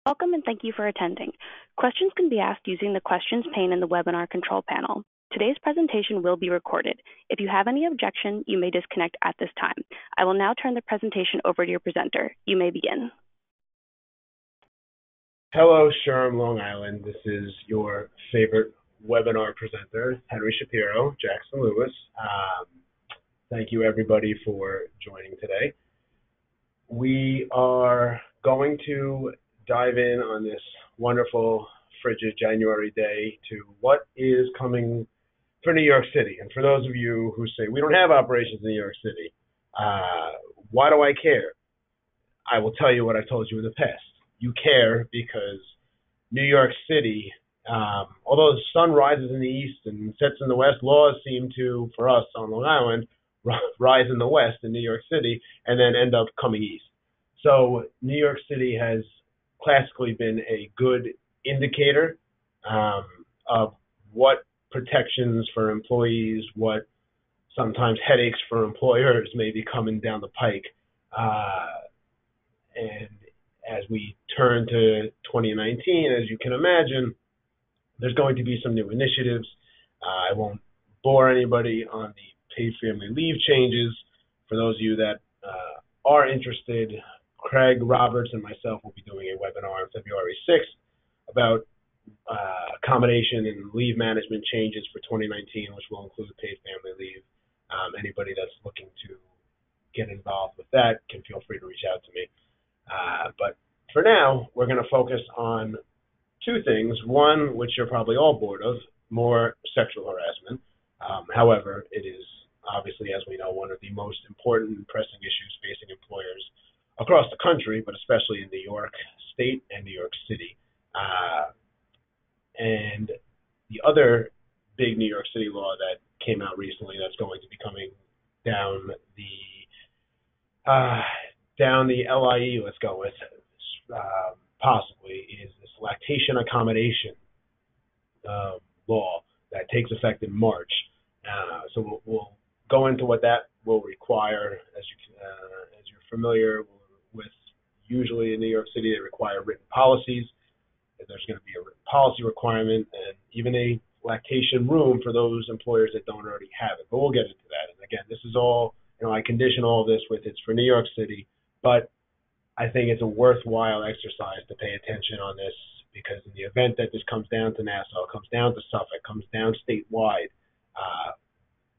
Welcome and thank you for attending. Questions can be asked using the questions pane in the webinar control panel. Today's presentation will be recorded. If you have any objection, you may disconnect at this time. I will now turn the presentation over to your presenter. You may begin. Hello, SHRM Long Island. This is your favorite webinar presenter, Henry Shapiro, Jackson Lewis. Thank you everybody for joining today. We are going to dive in on this wonderful, frigid January day to what is coming for New York City. And for those of you who say, we don't have operations in New York City, why do I care? I will tell you what I told you in the past. You care because New York City, although the sun rises in the east and sets in the west, laws seem to, for us on Long Island, rise in the west in New York City and then end up coming east. So New York City has classically been a good indicator of what protections for employees, what sometimes headaches for employers may be coming down the pike. And as we turn to 2019, as you can imagine, there's going to be some new initiatives. I won't bore anybody on the paid family leave changes. For those of you that are interested, Craig Roberts and myself will be doing a webinar on February 6th about accommodation and leave management changes for 2019, which will include paid family leave. Anybody that's looking to get involved with that can feel free to reach out to me. But for now, we're going to focus on two things. One, which you're probably all bored of, more sexual harassment. However, it is obviously, as we know, one of the most important and pressing issues facing employers across the country, but especially in New York State and New York City. And the other big New York City law that came out recently that's going to be coming down the LIE, let's go with, possibly, is this lactation accommodation law that takes effect in March. So we'll go into what that will require. As you're familiar with, usually in New York City, they require written policies. There's going to be a written policy requirement and even a lactation room for those employers that don't already have it. But we'll get into that. And again, this is all, I condition all this with it's for New York City, but I think it's a worthwhile exercise to pay attention on this, because in the event that this comes down to Nassau, comes down to Suffolk, comes down statewide,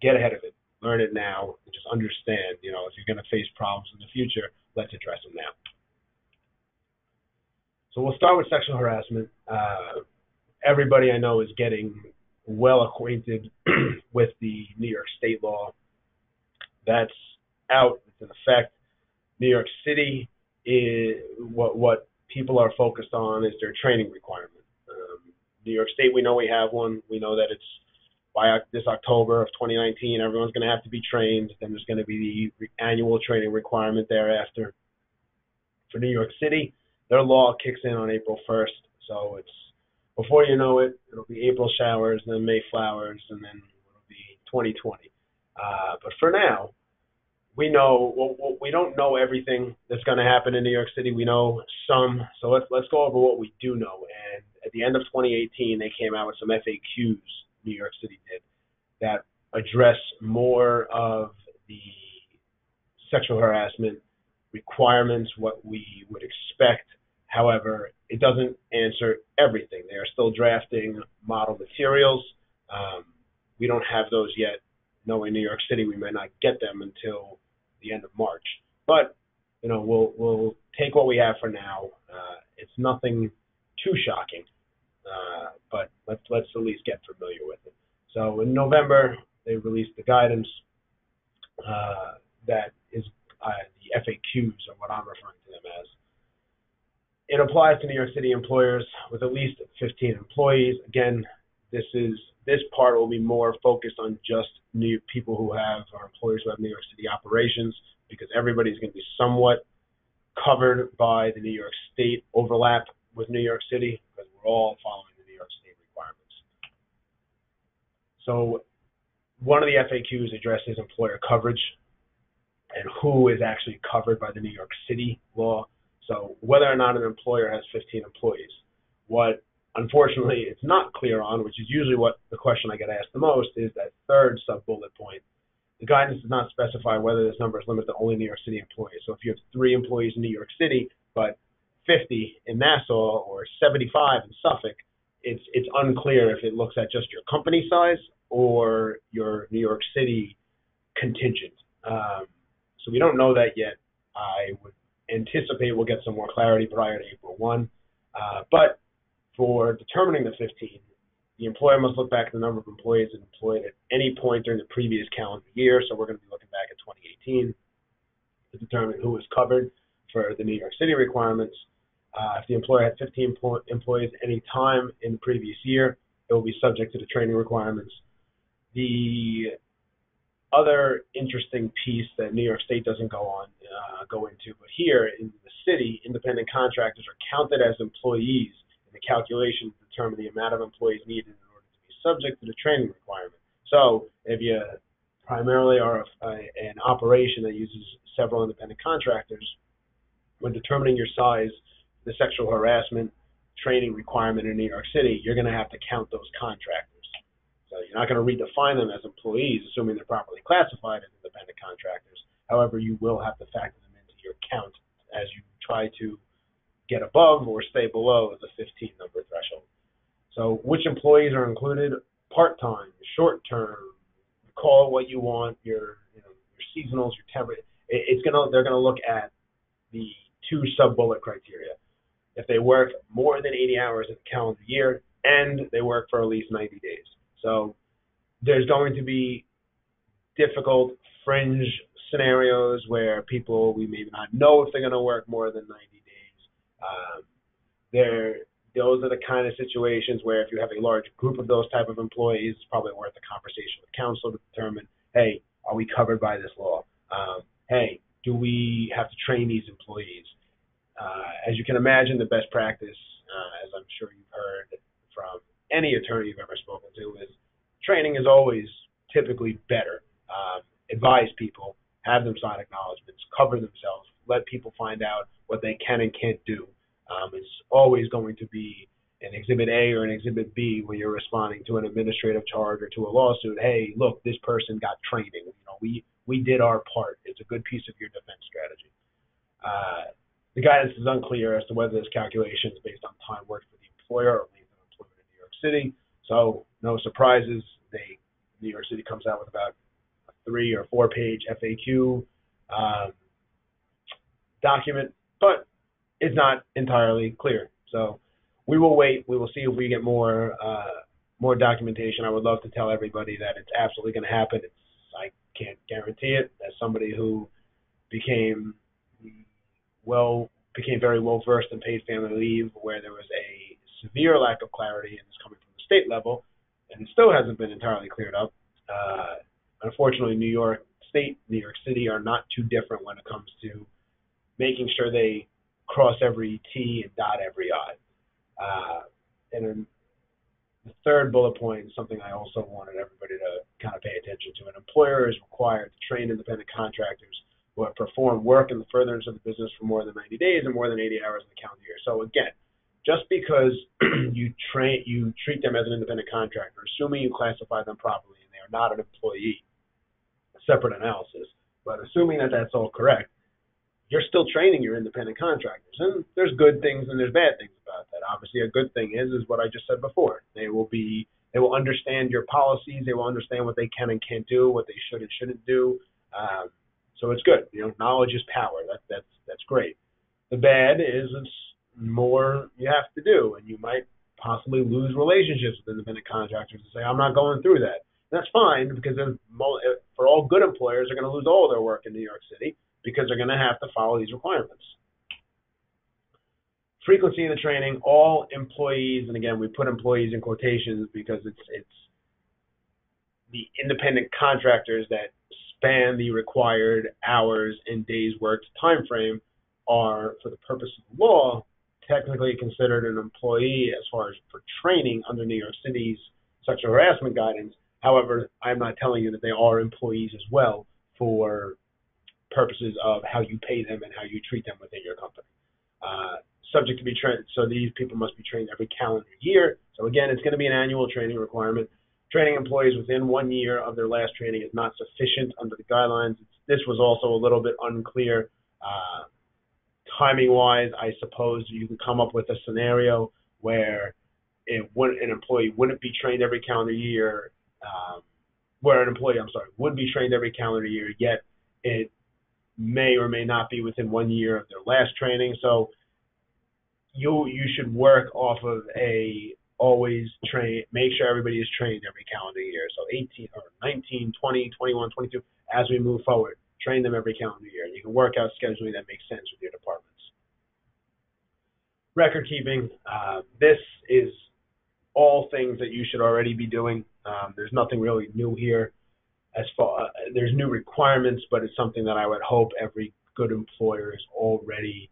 get ahead of it. Learn it now and just understand, if you're going to face problems in the future, let's address them now. So we'll start with sexual harassment. Everybody I know is getting well acquainted with the New York State law. That's out, it's in effect. New York City, is what people are focused on is their training requirement. New York State, we know we have one. We know that it's by this October of 2019, everyone's going to have to be trained. Then there's going to be the annual training requirement thereafter. For New York City, their law kicks in on April 1st. So it's, before you know it, it'll be April showers, then May flowers, and then it'll be 2020. But for now, we know, we don't know everything that's going to happen in New York City. We know some. So let's go over what we do know. And at the end of 2018, they came out with some FAQs, New York City did, that address more of the sexual harassment requirements, what we would expect. However, it doesn't answer everything. They are still drafting model materials. We don't have those yet. Knowing New York City, we may not get them until the end of March. But we'll take what we have for now. It's nothing too shocking, but let's at least get familiar with it. So in November, they released the guidance that is the FAQs, are what I'm referring to them as. It applies to New York City employers with at least 15 employees. Again, this part will be more focused on just new people who have, or employers who have New York City operations, because everybody's going to be somewhat covered by the New York State overlap with New York City, because we're all following the New York State requirements. So one of the FAQs addresses employer coverage and who is actually covered by the New York City law. So whether or not an employer has 15 employees, what unfortunately it's not clear on, which is usually what the question I get asked the most, is that third sub-bullet point. The guidance does not specify whether this number is limited to only New York City employees. So if you have 3 employees in New York City, but 50 in Nassau or 75 in Suffolk, it's unclear if it looks at just your company size or your New York City contingent. So we don't know that yet. I would anticipate we'll get some more clarity prior to April 1. But for determining the 15, the employer must look back at the number of employees employed at any point during the previous calendar year. So we're going to be looking back at 2018 to determine who was covered for the New York City requirements. If the employer had 15 employees at any time in the previous year, it will be subject to the training requirements. The other interesting piece that New York State doesn't go into, but here in the city, independent contractors are counted as employees in the calculation to determine the amount of employees needed in order to be subject to the training requirement. So if you primarily are an operation that uses several independent contractors, when determining your size, the sexual harassment training requirement in New York City, you're going to have to count those contractors. So you're not going to redefine them as employees, assuming they're properly classified as independent contractors. However, you will have to factor them into your count as you try to get above or stay below the 15 number threshold. So which employees are included? Part-time, short-term, call it what you want, your seasonals, your temporary. They're going to look at the 2 sub-bullet criteria. If they work more than 80 hours in the calendar year and they work for at least 90 days. So there's going to be difficult fringe scenarios where we may not know if they're going to work more than 90 days. Those are the kind of situations where if you have a large group of those type of employees, it's probably worth a conversation with counsel to determine, hey, are we covered by this law? Hey, do we have to train these employees? As you can imagine, the best practice, as I'm sure you've heard from any attorney you've ever spoken to, is training is always typically better. Advise people, have them sign acknowledgments, cover themselves, let people find out what they can and can't do. It's always going to be an Exhibit A or an Exhibit B when you're responding to an administrative charge or to a lawsuit. Hey, look, this person got training. We did our part. It's a good piece of your defense strategy. The guidance is unclear as to whether this calculation is based on time worked for the employer or length of employment in New York City. So no surprises. New York City comes out with about a 3 or 4 page FAQ document, but it's not entirely clear. So we will wait. We will see if we get more documentation. I would love to tell everybody that it's absolutely going to happen. I can't guarantee it. As somebody who became very well versed in paid family leave, where there was a severe lack of clarity, and it's coming from the state level, and it still hasn't been entirely cleared up. Unfortunately, New York State, New York City are not too different when it comes to making sure they cross every T and dot every I. And then the third bullet point is something I also wanted everybody to kind of pay attention to. An employer is required to train independent contractors who have performed work in the furtherance of the business for more than 90 days and more than 80 hours in the calendar year. So again, just because you treat them as an independent contractor, assuming you classify them properly and they are not an employee, a separate analysis, but assuming that that's all correct, you're still training your independent contractors. And there's good things and there's bad things about that. Obviously, a good thing is what I just said before. They will understand your policies. They will understand what they can and can't do, what they should and shouldn't do. So it's good. Knowledge is power. That's great. The bad is it's more you have to do, and you might possibly lose relationships with independent contractors and say, I'm not going through that. And that's fine, because for all good employers, they're going to lose all their work in New York City because they're going to have to follow these requirements. Frequency in the training, all employees, and again, we put employees in quotations because it's the independent contractors that span the required hours and days worked time frame are, for the purpose of the law, technically considered an employee as far as for training under New York City's sexual harassment guidance. However, I'm not telling you that they are employees as well for purposes of how you pay them and how you treat them within your company. subject to be trained. So these people must be trained every calendar year. So again, it's going to be an annual training requirement. Training employees within 1 year of their last training is not sufficient under the guidelines. This was also a little bit unclear. Timing-wise, I suppose you can come up with a scenario where an employee wouldn't be trained every calendar year, where an employee, would be trained every calendar year, yet it may or may not be within 1 year of their last training. So you should work off of always train, make sure everybody is trained every calendar year. So 18 or 19, 20, 21, 22, as we move forward, train them every calendar year. And you can work out scheduling that makes sense with your departments. Record keeping, this is all things that you should already be doing. There's nothing really new here. There's new requirements, but it's something that I would hope every good employer is already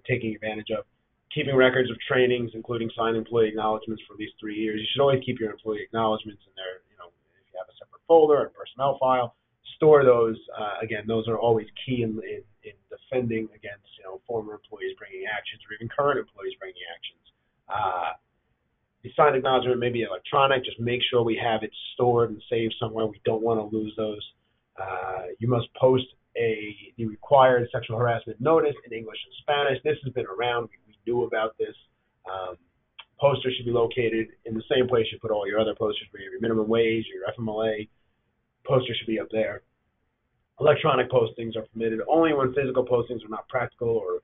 taking advantage of. Keeping records of trainings, including signed employee acknowledgments for at least 3 years. You should always keep your employee acknowledgments in there. If you have a separate folder or a personnel file, store those. Again, those are always key in defending against former employees bringing actions or even current employees bringing actions. The signed acknowledgement may be electronic. Just make sure we have it stored and saved somewhere. We don't want to lose those. You must post the required sexual harassment notice in English and Spanish. This has been around. We knew about this. Posters should be located in the same place you put all your other posters, where your minimum wage, your FMLA. Posters should be up there. Electronic postings are permitted only when physical postings are not practical, or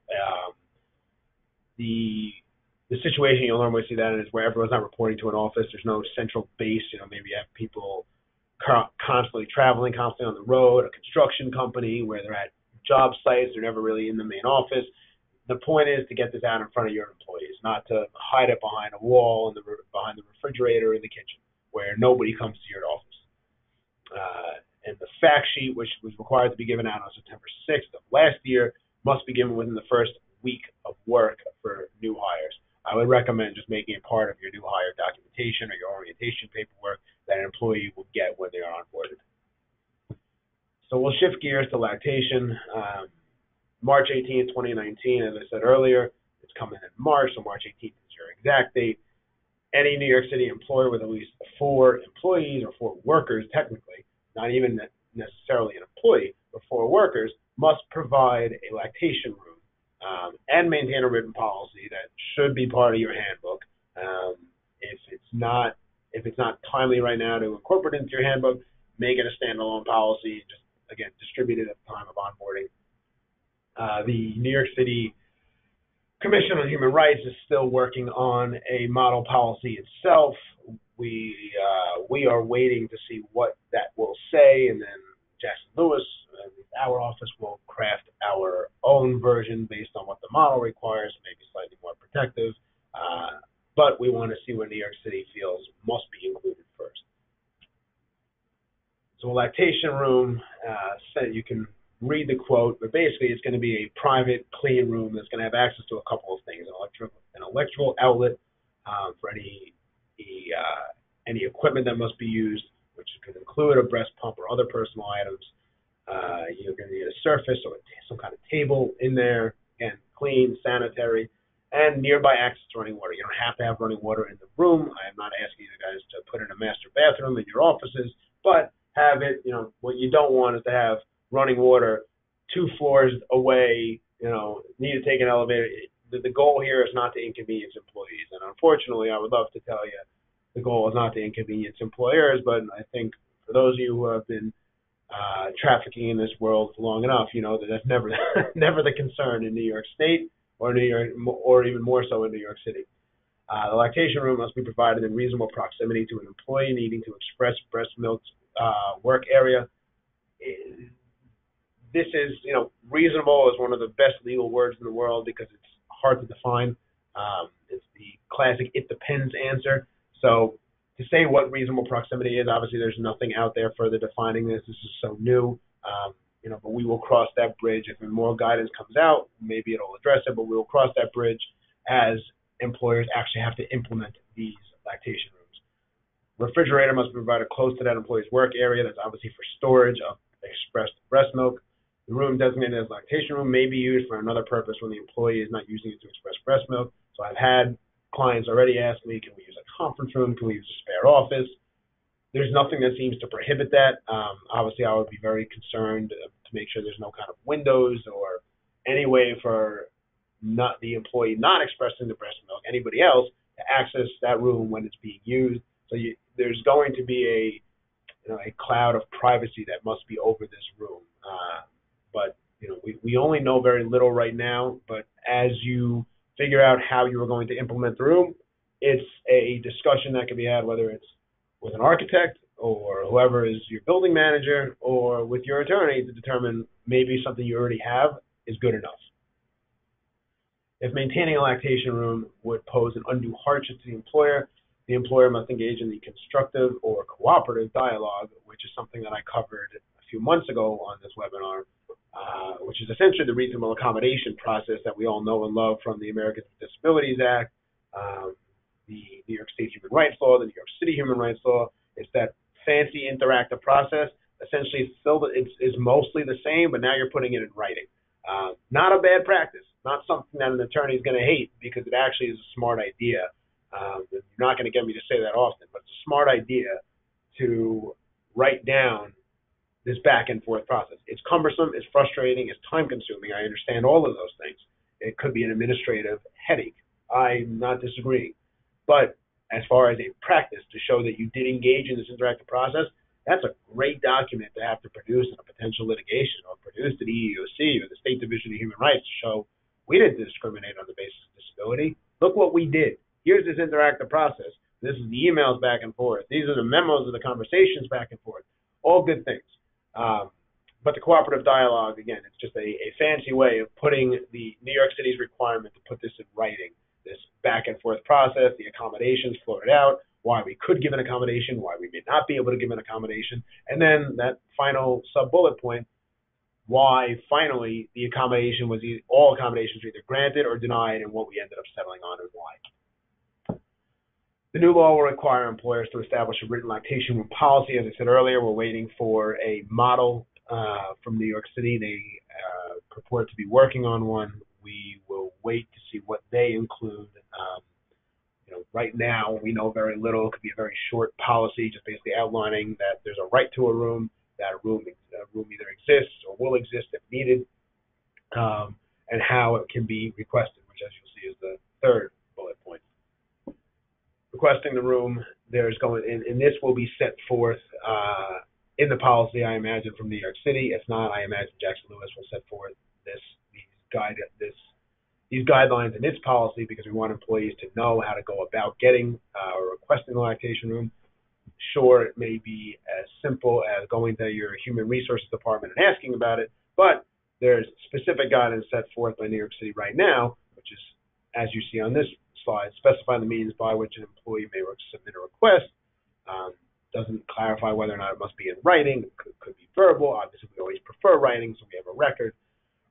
the situation you'll normally see that in is where everyone's not reporting to an office. There's no central base. Maybe you have people constantly traveling, constantly on the road, a construction company where they're at job sites. They're never really in the main office. The point is to get this out in front of your employees, not to hide it behind a wall and behind the refrigerator in the kitchen where nobody comes to your office. And the fact sheet, which was required to be given out on September 6th of last year, must be given within the first week of work for new hires. I would recommend just making it part of your new hire documentation or your orientation paperwork that an employee will get when they are onboarded. So we'll shift gears to lactation. March 18th, 2019, as I said earlier, it's coming in March, so March 18th is your exact date. Any New York City employer with at least 4 employees or 4 workers, technically, not even necessarily an employee, but 4 workers, must provide a lactation room and maintain a written policy that should be part of your handbook. If it's not timely right now to incorporate it into your handbook, make it a standalone policy. Just again, distribute it at the time of onboarding. The New York City Commission on Human Rights is still working on a model policy itself. We are waiting to see what that will say, and then Jackson Lewis, our office, will craft our own version based on what the model requires, maybe slightly more protective. But we want to see what New York City feels must be included first. So a lactation room, you can read the quote, but basically it's going to be a private, clean room that's going to have access to a couple of things: an electrical outlet for any equipment that must be used, which could include a breast pump or other personal items. You're going to need a surface or some kind of table in there, and clean, sanitary, and nearby access to running water. You don't have to have running water in the room. I am not asking you guys to put in a master bathroom in your offices, but have it. What you don't want is to have running water 2 floors away. Need to take an elevator. The goal here is not to inconvenience employees, and unfortunately, I would love to tell you the goal is not to inconvenience employers, but I think for those of you who have been trafficking in this world for long enough, that that's never never the concern in New York State or New York, or even more so in New York City. The lactation room must be provided in reasonable proximity to an employee needing to express breast milk work area. This is, reasonable is one of the best legal words in the world because it's hard to define. It's the classic "it depends" answer. So to say what reasonable proximity is, obviously there's nothing out there further defining this. This is so new, but we will cross that bridge. If more guidance comes out, maybe it'll address it, but we will cross that bridge as employers actually have to implement these lactation rooms. Refrigerator must be provided close to that employee's work area. That's obviously for storage of expressed breast milk. The room designated as lactation room may be used for another purpose when the employee is not using it to express breast milk. So I've had clients already ask me, can we use a conference room? Can we use a spare office? There's nothing that seems to prohibit that. Obviously, I would be very concerned to make sure there's no kind of windows or any way for not the employee not expressing the breast milk, anybody else, to access that room when it's being used. So there's going to be a cloud of privacy that must be over this room. But we only know very little right now. But as you figure out how you are going to implement the room, it's a discussion that can be had, whether it's with an architect or whoever is your building manager or with your attorney, to determine maybe something you already have is good enough. If maintaining a lactation room would pose an undue hardship to the employer must engage in the constructive or cooperative dialogue, which is something that I covered a few months ago on this webinar, which is essentially the reasonable accommodation process that we all know and love from the Americans with Disabilities Act, the New York State Human Rights Law, the New York City Human Rights Law. It's that fancy interactive process. Essentially, it's mostly the same, but now you're putting it in writing. Not a bad practice, not something that an attorney is going to hate, because it actually is a smart idea. You're not going to get me to say that often, but it's a smart idea to write down this back and forth process. It's cumbersome, it's frustrating, it's time consuming. I understand all of those things. It could be an administrative headache. I'm not disagreeing. But as far as a practice to show that you did engage in this interactive process, that's a great document to have to produce in a potential litigation, or produce to the EEOC or the State Division of Human Rights to show we didn't discriminate on the basis of disability. Look what we did. Here's this interactive process. This is the emails back and forth. These are the memos of the conversations back and forth. All good things. But the cooperative dialogue, again, it's just a fancy way of putting the New York City's requirement to put this in writing, this back and forth process, the accommodations floated out, why we could give an accommodation, why we may not be able to give an accommodation, and then that final sub-bullet point, why finally the accommodation was all accommodations were either granted or denied, and what we ended up settling on and why. The new law will require employers to establish a written lactation room policy. As I said earlier, we're waiting for a model from New York City. They purport to be working on one. We will wait to see what they include. Right now, we know very little. It could be a very short policy, just basically outlining that there's a right to a room, that a room either exists or will exist if needed, and how it can be requested, which, as you'll see, is the third bullet point. Requesting the room, and this will be set forth in the policy, I imagine, from New York City. If not, I imagine Jackson Lewis will set forth these guidelines in its policy, because we want employees to know how to go about getting or requesting the lactation room. Sure, it may be as simple as going to your human resources department and asking about it, but there's specific guidance set forth by New York City right now, which is, as you see on this slide, specify the means by which an employee may submit a request. Doesn't clarify whether or not it must be in writing. It could be verbal. Obviously, we always prefer writing, so we have a record.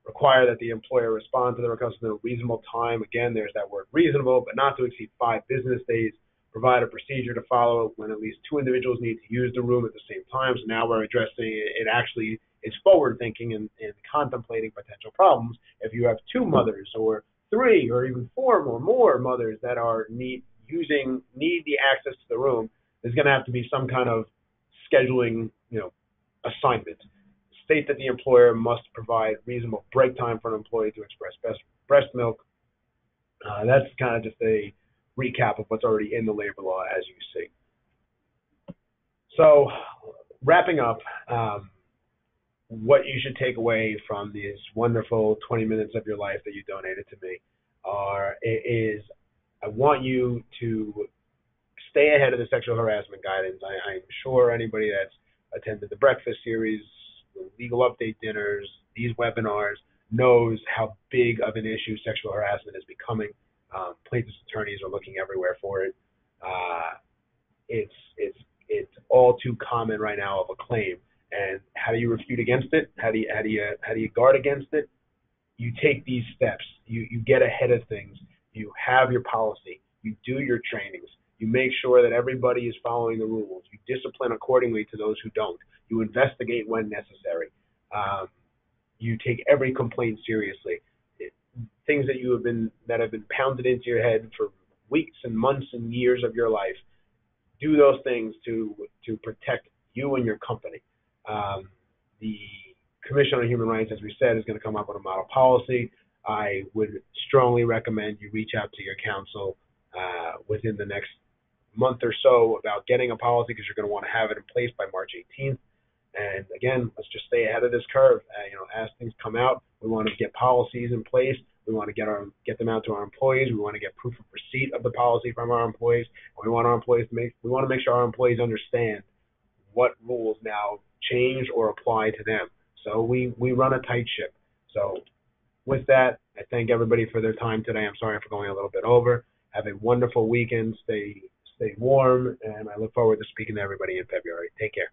Require that the employer respond to the request in a reasonable time. Again, there's that word reasonable, but not to exceed 5 business days. Provide a procedure to follow when at least 2 individuals need to use the room at the same time. So now we're addressing it. Actually, it's forward thinking and contemplating potential problems. If you have 2 mothers or 3 or even 4 or more mothers that are need the access to the room, there's going to have to be some kind of scheduling, assignment. State that the employer must provide reasonable break time for an employee to express breast milk. That's kind of just a recap of what's already in the labor law, as you see. So, wrapping up, what you should take away from these wonderful 20 minutes of your life that you donated to me is I want you to stay ahead of the sexual harassment guidance. I'm sure anybody that's attended the breakfast series, the legal update dinners, these webinars, knows how big of an issue sexual harassment is becoming. Plaintiffs' attorneys are looking everywhere for it. It's all too common right now of a claim. And how do you refute against it? How do you guard against it? You take these steps. You get ahead of things. You have your policy. You do your trainings. You make sure that everybody is following the rules. You discipline accordingly to those who don't. You investigate when necessary. you take every complaint seriously. Things that have been pounded into your head for weeks and months and years of your life, do those things to protect you and your company. The Commission on Human Rights, as we said, is going to come up with a model policy. I would strongly recommend you reach out to your counsel within the next month or so about getting a policy, because you're going to want to have it in place by March 18th. And again, let's just stay ahead of this curve. As things come out, we want to get policies in place. We want to get them out to our employees. We want to get proof of receipt of the policy from our employees. We want to make sure our employees understand what rules now change or apply to them. So we run a tight ship. So with that, I thank everybody for their time today. I'm sorry for going a little bit over. Have a wonderful weekend. Stay warm, and I look forward to speaking to everybody in February. Take care.